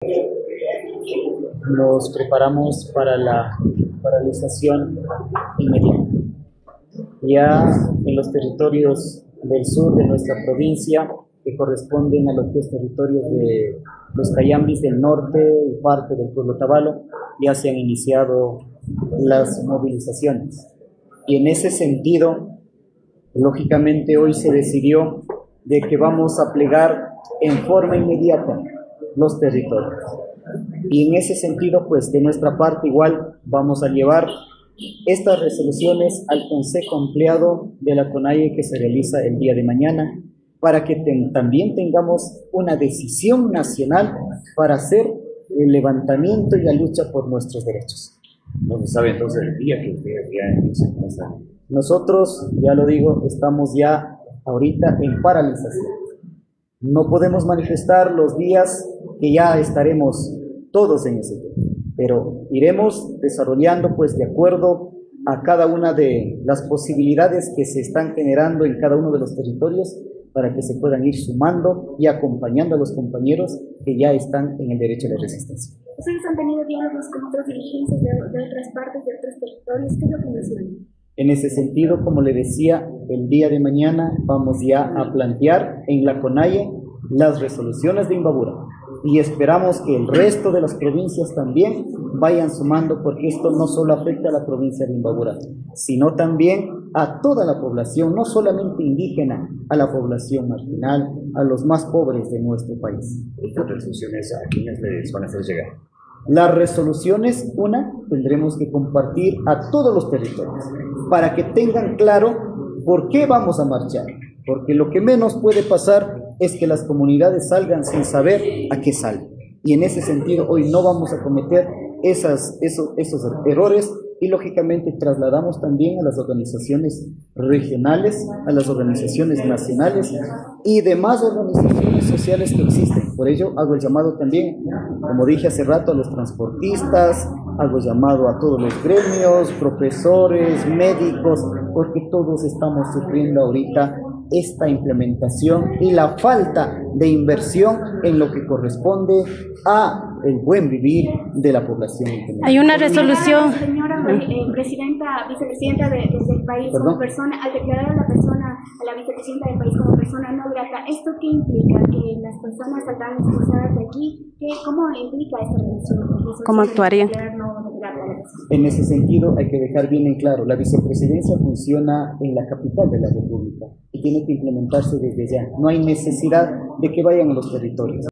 Nos preparamos para la paralización inmediata. Ya en los territorios del sur de nuestra provincia, que corresponden a los que es territorios de los Cayambis del norte y parte del pueblo Tabalo, ya se han iniciado las movilizaciones. Y en ese sentido, lógicamente hoy se decidió de que vamos a plegar en forma inmediata los territorios. Y en ese sentido, pues de nuestra parte igual vamos a llevar estas resoluciones al Consejo Ampliado de la CONAIE que se realiza el día de mañana, para que también tengamos una decisión nacional para hacer el levantamiento y la lucha por nuestros derechos. No se sabe entonces el día que ustedes ya empiezan a pasar. Nosotros, ya lo digo, estamos ya ahorita en paralización. No podemos manifestar los días que ya estaremos todos en ese tema, pero iremos desarrollando pues de acuerdo a cada una de las posibilidades que se están generando en cada uno de los territorios para que se puedan ir sumando y acompañando a los compañeros que ya están en el derecho de resistencia. ¿Ustedes han tenido diálogos con otras dirigencias de otras partes, de otros territorios? ¿Qué es lo que mencionan? En ese sentido, como le decía, el día de mañana vamos ya a plantear en la CONAIE las resoluciones de Imbabura y esperamos que el resto de las provincias también vayan sumando, porque esto no solo afecta a la provincia de Imbabura, sino también a toda la población, no solamente indígena, a la población marginal, a los más pobres de nuestro país. ¿Estas resoluciones a quiénes les van a hacer llegar? Las resoluciones, tendremos que compartir a todos los territorios para que tengan claro por qué vamos a marchar, porque lo que menos puede pasar es que las comunidades salgan sin saber a qué salen. Y en ese sentido hoy no vamos a cometer esos errores y lógicamente trasladamos también a las organizaciones regionales, a las organizaciones nacionales y demás organizaciones sociales que existen. Por ello hago el llamado también, como dije hace rato, a los transportistas, hago llamado a todos los gremios, profesores, médicos, porque todos estamos sufriendo ahorita esta implementación y la falta de inversión en lo que corresponde a el buen vivir de la población. Hay una resolución. Señora vicepresidenta del país como persona, al declarar a la vicepresidenta del país como persona no grata, ¿esto qué implica? ¿Que las personas saldrán expulsadas de aquí? ¿Cómo implica esta resolución? ¿Cómo actuaría? En ese sentido hay que dejar bien en claro, la vicepresidencia funciona en la capital de la República y tiene que implementarse desde ya. No hay necesidad de que vayan a los territorios.